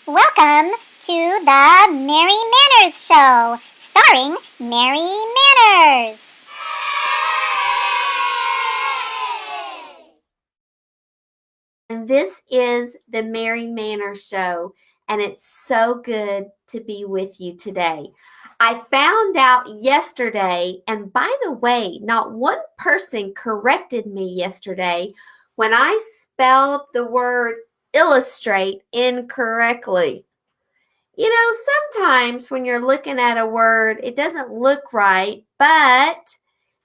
Welcome to the Mary Manners Show, starring Mary Manners. And this is the Mary Manners Show, and it's so good to be with you today. I found out yesterday, and by the way, not one person corrected me yesterday when I spelled the word illustrate incorrectly. Sometimes when you're looking at a word, it doesn't look right, but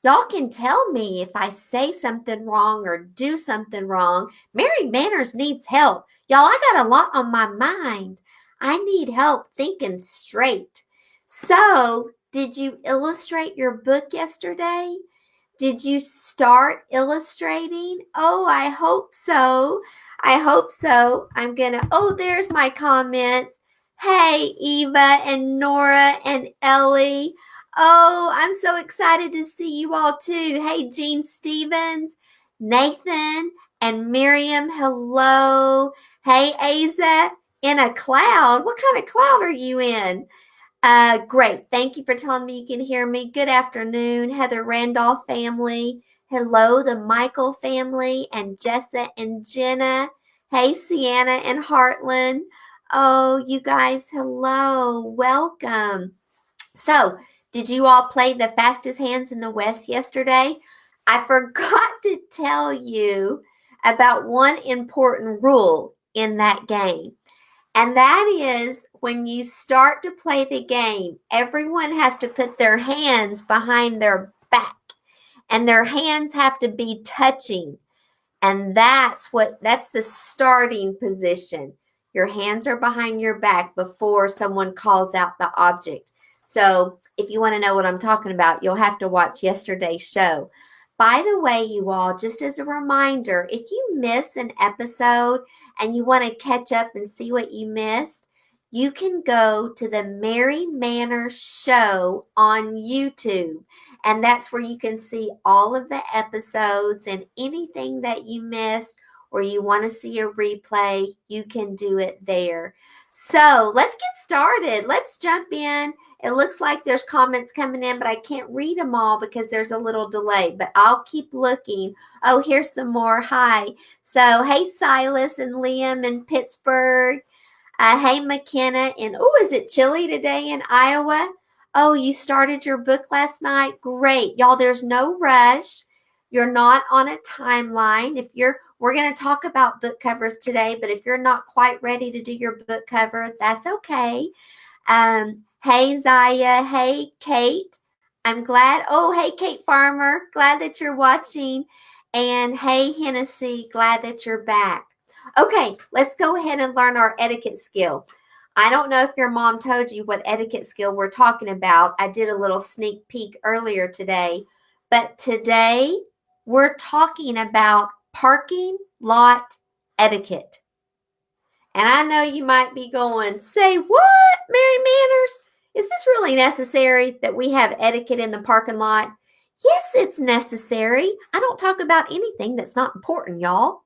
y'all can tell me if I say something wrong or do something wrong. Mary Manners needs help. Y'all, I got a lot on my mind. I need help thinking straight. So, did you illustrate your book yesterday? Did you start illustrating? Oh, I hope so. I hope so. There's my comments. Hey, Eva and Nora and Ellie. Oh, I'm so excited to see you all too. Hey, Jean Stevens, Nathan, and Miriam. Hello. Hey, Aza, in a cloud. What kind of cloud are you in? Great. Thank you for telling me you can hear me. Good afternoon, Heather Randolph family. Hello, the Michael family, and Jessa and Jenna. Hey, Sienna and Heartland. Oh, you guys, hello. Welcome. So, did you all play the fastest hands in the West yesterday? I forgot to tell you about one important rule in that game. And that is when you start to play the game, everyone has to put their hands behind their back and their hands have to be touching. And that's the starting position. Your hands are behind your back before someone calls out the object. So, if you want to know what I'm talking about, you'll have to watch yesterday's show. By the way, you all, just as a reminder, if you miss an episode and you want to catch up and see what you missed, you can go to the Mary Manor Show on YouTube. And that's where you can see all of the episodes and anything that you missed or you want to see a replay, you can do it there. So let's get started. Let's jump in. It looks like there's comments coming in, but I can't read them all because there's a little delay, but I'll keep looking. Oh, here's some more. Hi. So, hey, Silas and Liam in Pittsburgh. Hey, McKenna. And oh, is it chilly today in Iowa? Oh, you started your book last night? Great. Y'all, there's no rush. You're not on a timeline. We're going to talk about book covers today, but if you're not quite ready to do your book cover, that's okay. Hey, Zaya. Hey, Kate. I'm glad. Oh, hey, Kate Farmer. Glad that you're watching. And hey, Hennessy. Glad that you're back. Okay, let's go ahead and learn our etiquette skill. I don't know if your mom told you what etiquette skill we're talking about. I did a little sneak peek earlier today. But today we're talking about parking lot etiquette. And I know you might be going, say what, Mary Manners? Is this really necessary that we have etiquette in the parking lot? Yes, it's necessary. I don't talk about anything that's not important, y'all.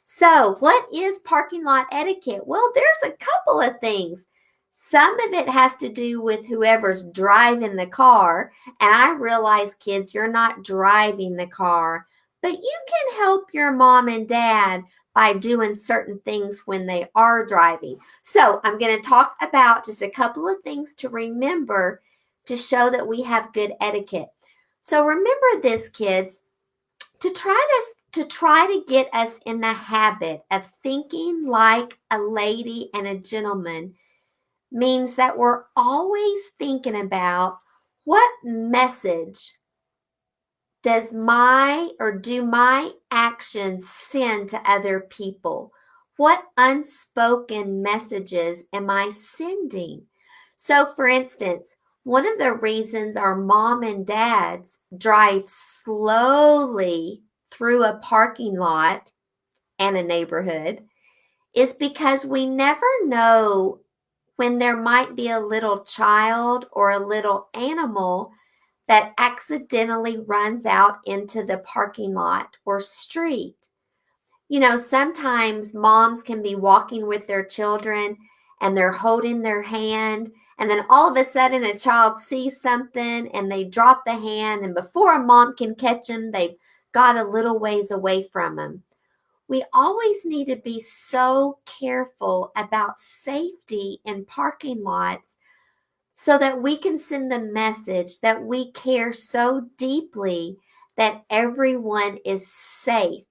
So, what is parking lot etiquette? Well, there's a couple of things. Some of it has to do with whoever's driving the car. And I realize, kids, you're not driving the car, but you can help your mom and dad by doing certain things when they are driving. So, I'm going to talk about just a couple of things to remember to show that we have good etiquette. So, remember this, kids, to try to get us in the habit of thinking like a lady and a gentleman means that we're always thinking about what message do my actions send to other people? What unspoken messages am I sending? So, for instance, one of the reasons our mom and dads drive slowly through a parking lot and a neighborhood is because we never know when there might be a little child or a little animal that accidentally runs out into the parking lot or street. Sometimes moms can be walking with their children and they're holding their hand. And then all of a sudden, a child sees something and they drop the hand. And before a mom can catch them, they've got a little ways away from them. We always need to be so careful about safety in parking lots so that we can send the message that we care so deeply that everyone is safe.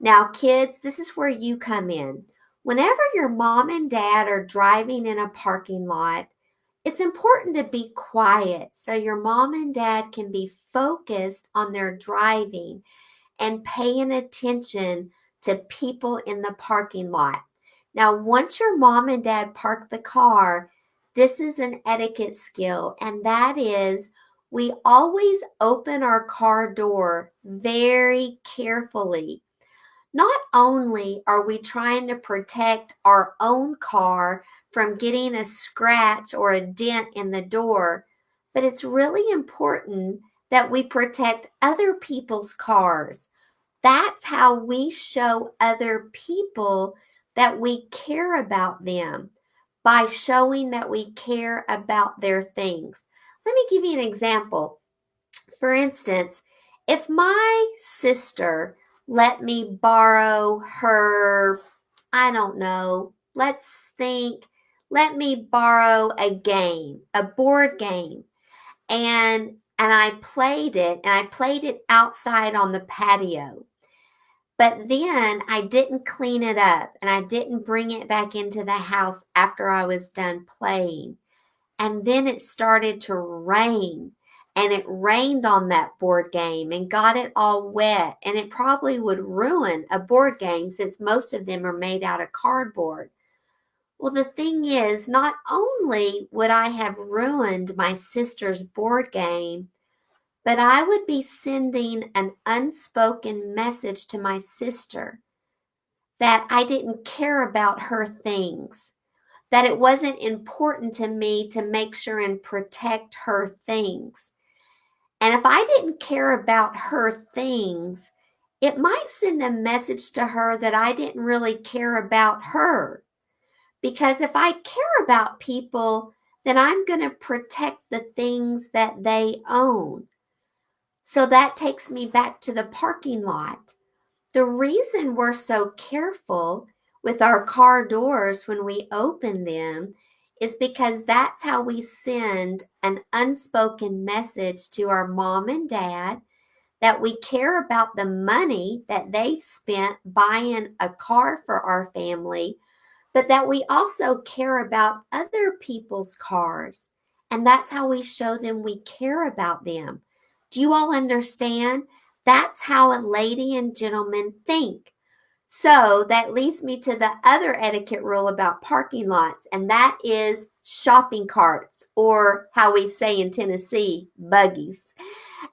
Now, kids, this is where you come in. Whenever your mom and dad are driving in a parking lot, it's important to be quiet so your mom and dad can be focused on their driving and paying attention to people in the parking lot. Now, once your mom and dad park the car, this is an etiquette skill, and that is we always open our car door very carefully. Not only are we trying to protect our own car from getting a scratch or a dent in the door, but it's really important that we protect other people's cars. That's how we show other people that we care about them, by showing that we care about their things. Let me give you an example. For instance, if my sister let me borrow her, I don't know, let's think, let me borrow a game, a board game, and I played it outside on the patio. But then I didn't clean it up and I didn't bring it back into the house after I was done playing. And then it started to rain, and it rained on that board game and got it all wet. And it probably would ruin a board game since most of them are made out of cardboard. Well, the thing is, not only would I have ruined my sister's board game, but I would be sending an unspoken message to my sister that I didn't care about her things, that it wasn't important to me to make sure and protect her things. And if I didn't care about her things, it might send a message to her that I didn't really care about her. Because if I care about people, then I'm going to protect the things that they own. So that takes me back to the parking lot. The reason we're so careful with our car doors when we open them is because that's how we send an unspoken message to our mom and dad that we care about the money that they've spent buying a car for our family, but that we also care about other people's cars. And that's how we show them we care about them. Do you all understand? That's how a lady and gentleman think. So that leads me to the other etiquette rule about parking lots, and that is shopping carts, or how we say in Tennessee, buggies.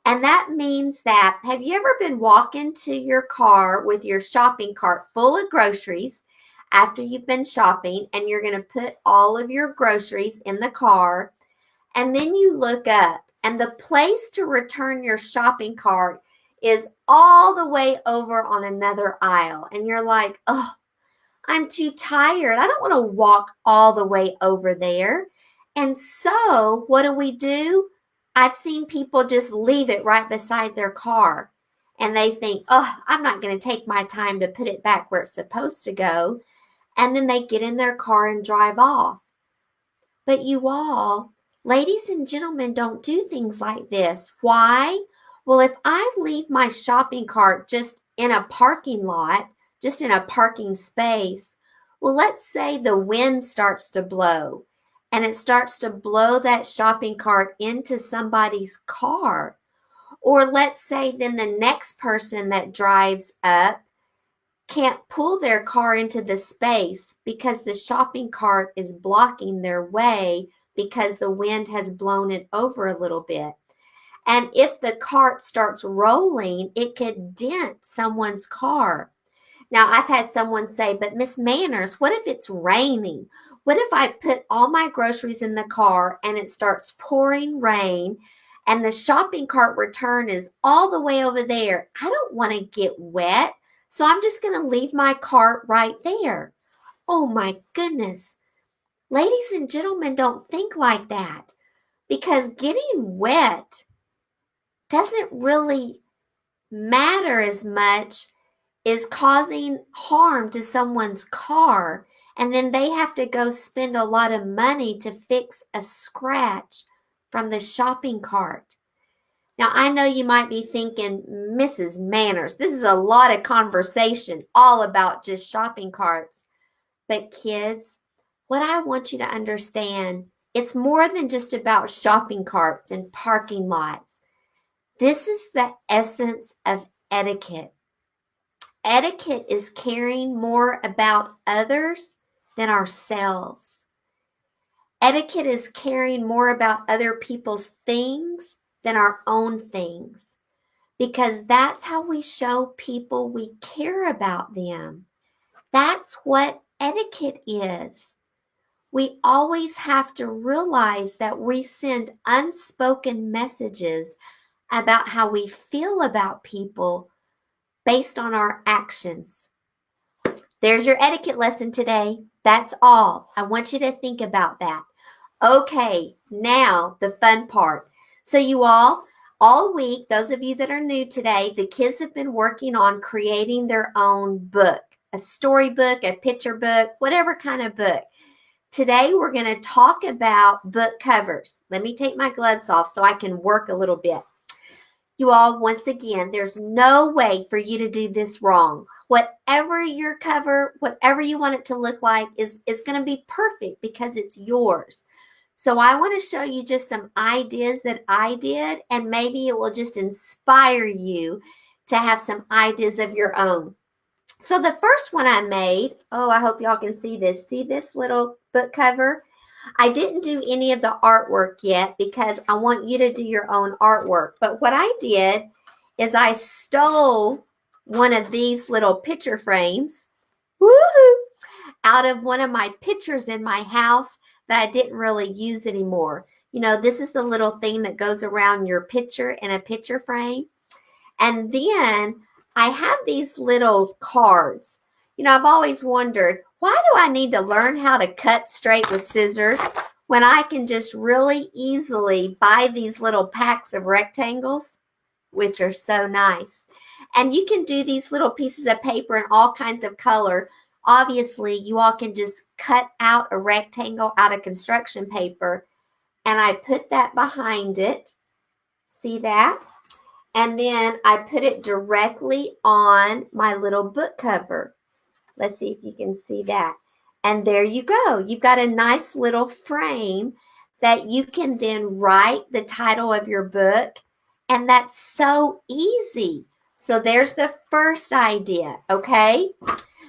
And that means that, have you ever been walking to your car with your shopping cart full of groceries after you've been shopping, and you're going to put all of your groceries in the car, and then you look up and the place to return your shopping cart is all the way over on another aisle, and you're like, oh, I'm too tired. I don't want to walk all the way over there. And so, what do? I've seen people just leave it right beside their car. And they think, oh, I'm not going to take my time to put it back where it's supposed to go. And then they get in their car and drive off. But you all, ladies and gentlemen, don't do things like this. Why? Well, if I leave my shopping cart just in a parking lot, just in a parking space, well, let's say the wind starts to blow and it starts to blow that shopping cart into somebody's car. Or let's say then the next person that drives up can't pull their car into the space because the shopping cart is blocking their way because the wind has blown it over a little bit. And if the cart starts rolling, it could dent someone's car. Now, I've had someone say, but Miss Manners, what if it's raining? What if I put all my groceries in the car and it starts pouring rain and the shopping cart return is all the way over there? I don't want to get wet, so I'm just going to leave my cart right there. Oh my goodness. Ladies and gentlemen don't think like that because getting wet doesn't really matter as much as causing harm to someone's car. And then they have to go spend a lot of money to fix a scratch from the shopping cart. Now, I know you might be thinking, Mrs. Manners, this is a lot of conversation all about just shopping carts. But kids, what I want you to understand, it's more than just about shopping carts and parking lots. This is the essence of etiquette. Etiquette is caring more about others than ourselves. Etiquette is caring more about other people's things than our own things, because that's how we show people we care about them. That's what etiquette is. We always have to realize that we send unspoken messages about how we feel about people based on our actions. There's your etiquette lesson today. That's all. I want you to think about that. Okay, now the fun part. So you all week, those of you that are new today, the kids have been working on creating their own book, a storybook, a picture book, whatever kind of book. Today, we're going to talk about book covers. Let me take my gloves off so I can work a little bit. You all, once again, there's no way for you to do this wrong. Whatever your cover, whatever you want it to look like is going to be perfect because it's yours. So I want to show you just some ideas that I did, and maybe it will just inspire you to have some ideas of your own. So the first one I made, I hope y'all can see this. See this little book cover? I didn't do any of the artwork yet because I want you to do your own artwork. But what I did is I stole one of these little picture frames, woohoo, out of one of my pictures in my house that I didn't really use anymore. You know, this is the little thing that goes around your picture in a picture frame. And then I have these little cards. You know, I've always wondered, why do I need to learn how to cut straight with scissors when I can just really easily buy these little packs of rectangles, which are so nice. And you can do these little pieces of paper in all kinds of color. Obviously, you all can just cut out a rectangle out of construction paper, and I put that behind it. See that? And then I put it directly on my little book cover. Let's see if you can see that. And there you go. You've got a nice little frame that you can then write the title of your book. And that's so easy. So there's the first idea, okay?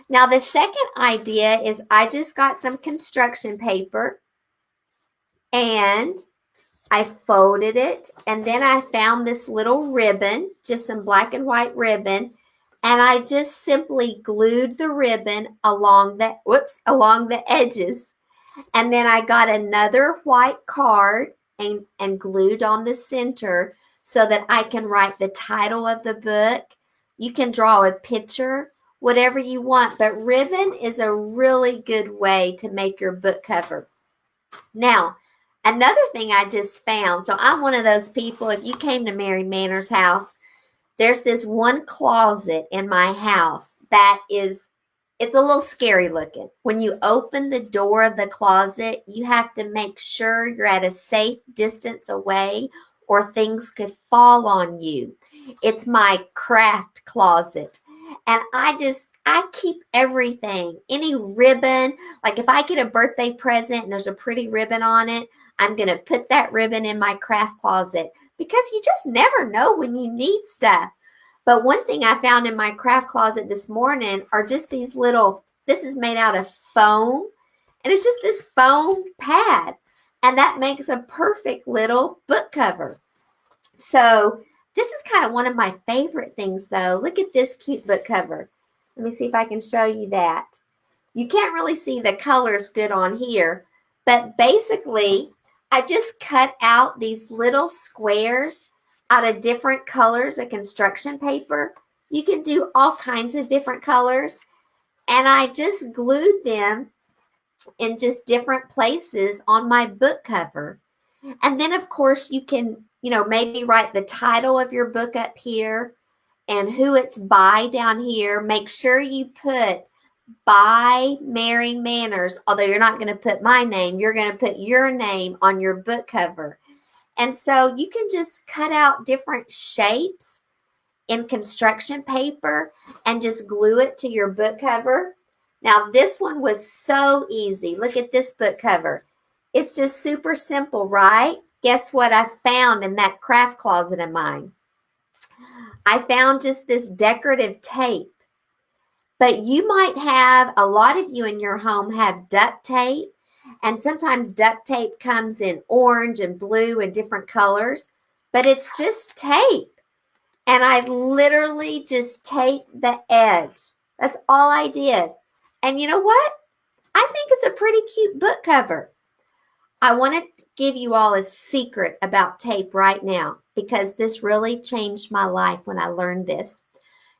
Now the second idea is I just got some construction paper and I folded it, and then I found this little ribbon, just some black and white ribbon, and I just simply glued the ribbon along the edges. And then I got another white card and glued on the center so that I can write the title of the book. You can draw a picture, whatever you want, but ribbon is a really good way to make your book cover. Now, another thing I just found, so I'm one of those people, if you came to Mary Manners' house, there's this one closet in my house that it's a little scary looking. When you open the door of the closet, you have to make sure you're at a safe distance away or things could fall on you. It's my craft closet. And I keep everything, any ribbon, like if I get a birthday present and there's a pretty ribbon on it, I'm going to put that ribbon in my craft closet because you just never know when you need stuff. But one thing I found in my craft closet this morning are just these little, this is made out of foam, and it's just this foam pad, and that makes a perfect little book cover. So this is kind of one of my favorite things though. Look at this cute book cover. Let me see if I can show you that. You can't really see the colors good on here, but basically I just cut out these little squares out of different colors of construction paper. You can do all kinds of different colors. And I just glued them in just different places on my book cover. And then, of course, you can, maybe write the title of your book up here and who it's by down here. Make sure you put by Mary Manners, although you're not going to put my name, you're going to put your name on your book cover. And so you can just cut out different shapes in construction paper and just glue it to your book cover. Now, this one was so easy. Look at this book cover. It's just super simple, right? Guess what I found in that craft closet of mine? I found just this decorative tape. But you might have, a lot of you in your home have duct tape, and sometimes duct tape comes in orange and blue and different colors, but it's just tape. And I literally just taped the edge. That's all I did. And you know what? I think it's a pretty cute book cover. I want to give you all a secret about tape right now because this really changed my life when I learned this.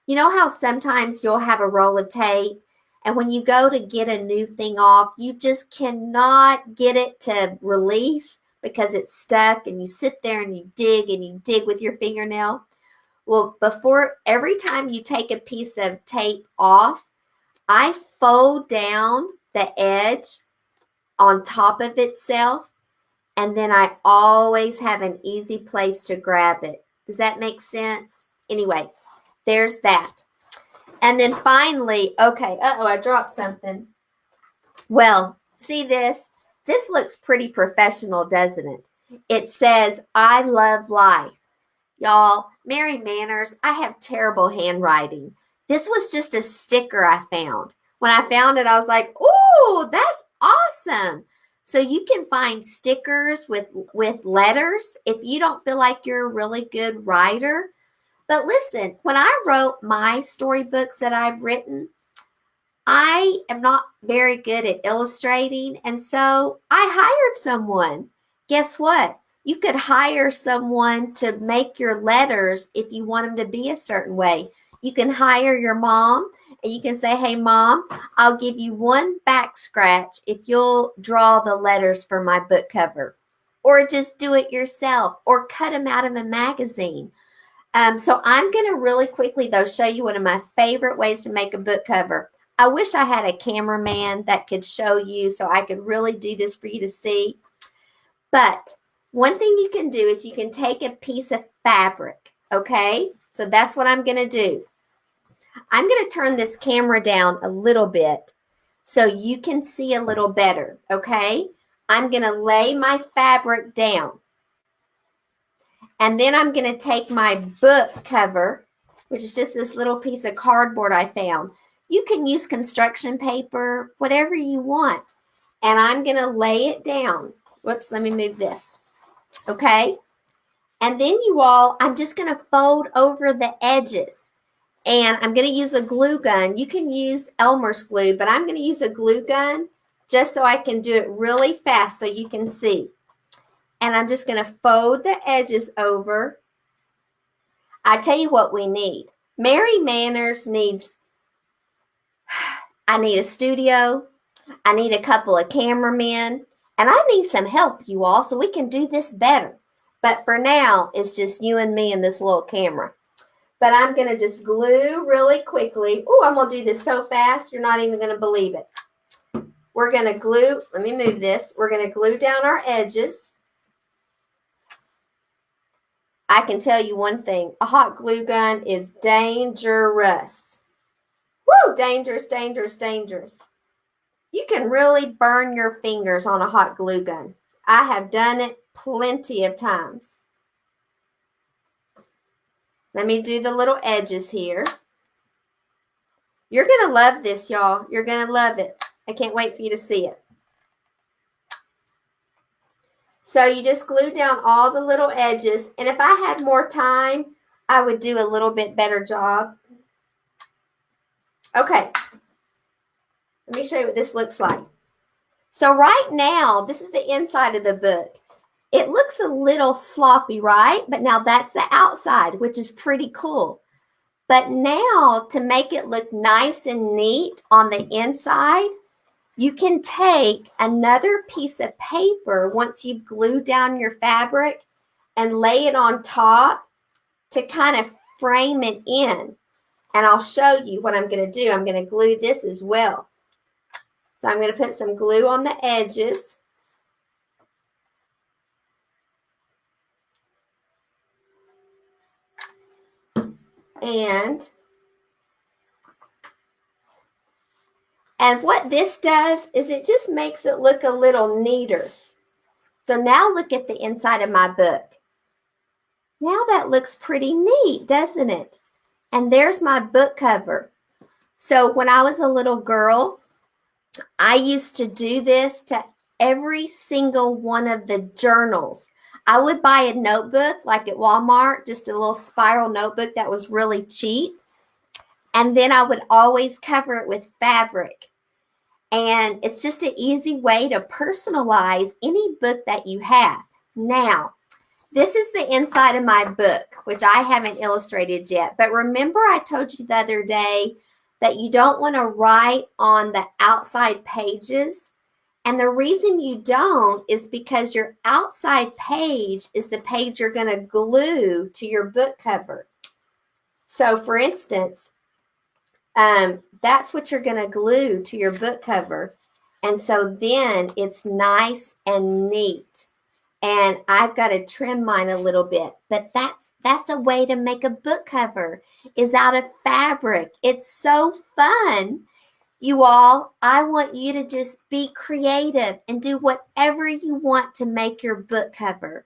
You know how sometimes you'll have a roll of tape and when you go to get a new thing off, you just cannot get it to release because it's stuck and you sit there and you dig with your fingernail. Well, before every time you take a piece of tape off, I fold down the edge on top of itself, and then I always have an easy place to grab it. Does that make sense? Anyway, there's that. And then finally, okay, I dropped something. Well, see this? This looks pretty professional, doesn't it? It says, I love life. Y'all, Mary Manners, I have terrible handwriting. This was just a sticker I found. When I found it, I was like, ooh, that's awesome. So you can find stickers with letters if you don't feel like you're a really good writer. But listen, when I wrote my storybooks that I've written, I am not very good at illustrating. And so I hired someone. Guess what? You could hire someone to make your letters if you want them to be a certain way. You can hire your mom and you can say, hey, Mom, I'll give you one back scratch if you'll draw the letters for my book cover. Or just do it yourself or cut them out of a magazine. So I'm going to really quickly, though, show you one of my favorite ways to make a book cover. I wish I had a cameraman that could show you so I could really do this for you to see. But one thing you can do is you can take a piece of fabric, okay? So that's what I'm going to do. I'm going to turn this camera down a little bit so you can see a little better, okay? I'm going to lay my fabric down. And then I'm going to take my book cover, which is just this little piece of cardboard I found. You can use construction paper, whatever you want. And I'm going to lay it down. Whoops, let me move this. Okay? And then you all, I'm just going to fold over the edges. And I'm going to use a glue gun. You can use Elmer's glue, but I'm going to use a glue gun just so I can do it really fast so you can see. And I'm just going to fold the edges over. I tell you what we need. Mary Manners needs, I need a studio. I need a couple of cameramen. And I need some help, you all, so we can do this better. But for now, it's just you and me and this little camera. But I'm going to just glue really quickly. Oh, I'm going to do this so fast, you're not even going to believe it. We're going to glue, let me move this. We're going to glue down our edges. I can tell you one thing. A hot glue gun is dangerous. Woo! Dangerous, dangerous, dangerous. You can really burn your fingers on a hot glue gun. I have done it plenty of times. Let me do the little edges here. You're going to love this, y'all. You're going to love it. I can't wait for you to see it. So you just glue down all the little edges. And if I had more time, I would do a little bit better job. Okay. Let me show you what this looks like. So right now, this is the inside of the book. It looks a little sloppy, right? But now that's the outside, which is pretty cool. But now to make it look nice and neat on the inside, You can take another piece of paper once you've glued down your fabric and lay it on top to kind of frame it in. And I'll show you what I'm going to do. I'm going to glue this as well. So I'm going to put some glue on the edges. And what this does is it just makes it look a little neater. So now look at the inside of my book. Now that looks pretty neat, doesn't it? And there's my book cover. So when I was a little girl, I used to do this to every single one of the journals. I would buy a notebook like at Walmart, just a little spiral notebook that was really cheap. And then I would always cover it with fabric. And it's just an easy way to personalize any book that you have. Now, this is the inside of my book, which I haven't illustrated yet. But remember I told you the other day that you don't want to write on the outside pages? And the reason you don't is because your outside page is the page you're going to glue to your book cover. So for instance, that's what you're going to glue to your book cover. And so then it's nice and neat. And I've got to trim mine a little bit, but that's a way to make a book cover, is out of fabric. It's so fun. You all, I want you to just be creative and do whatever you want to make your book cover.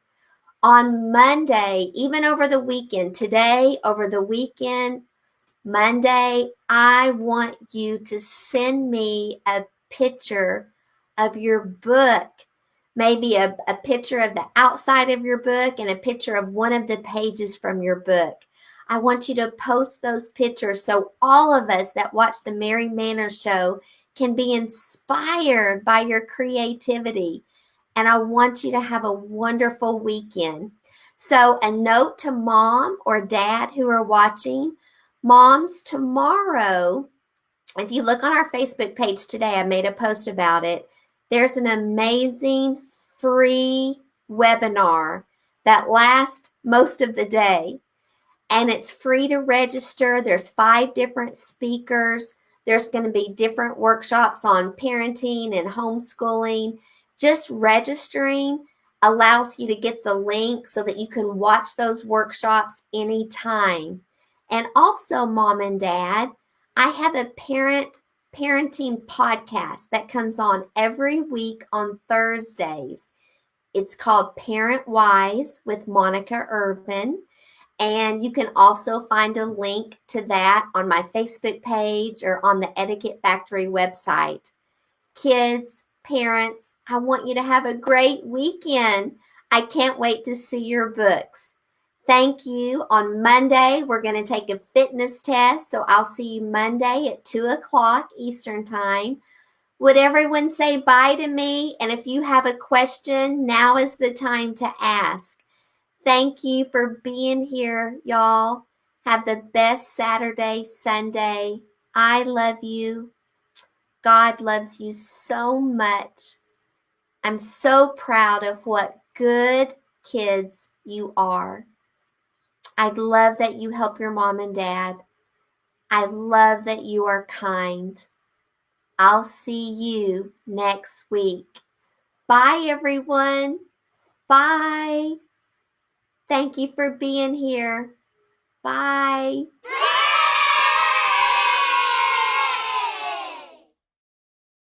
On Monday, even over the weekend, today, over the weekend, Monday, I want you to send me a picture of your book. Maybe a picture of the outside of your book and a picture of one of the pages from your book. I want you to post those pictures so all of us that watch the Mary Manners Show can be inspired by your creativity. And I want you to have a wonderful weekend. So a note to mom or dad who are watching. Moms, tomorrow, if you look on our Facebook page today, I made a post about it. There's an amazing free webinar that lasts most of the day. And it's free to register. There's 5 different speakers. There's going to be different workshops on parenting and homeschooling. Just registering allows you to get the link so that you can watch those workshops anytime. And also, mom and dad, I have a parenting podcast that comes on every week on Thursdays. It's called Parent Wise with Monica Irvin. And you can also find a link to that on my Facebook page or on the Etiquette Factory website. Kids, parents, I want you to have a great weekend. I can't wait to see your books. Thank you. On Monday, we're going to take a fitness test. So I'll see you Monday at 2 o'clock Eastern Time. Would everyone say bye to me? And if you have a question, now is the time to ask. Thank you for being here, y'all. Have the best Saturday, Sunday. I love you. God loves you so much. I'm so proud of what good kids you are. I love that you help your mom and dad. I love that you are kind. I'll see you next week. Bye, everyone. Bye. Thank you for being here. Bye.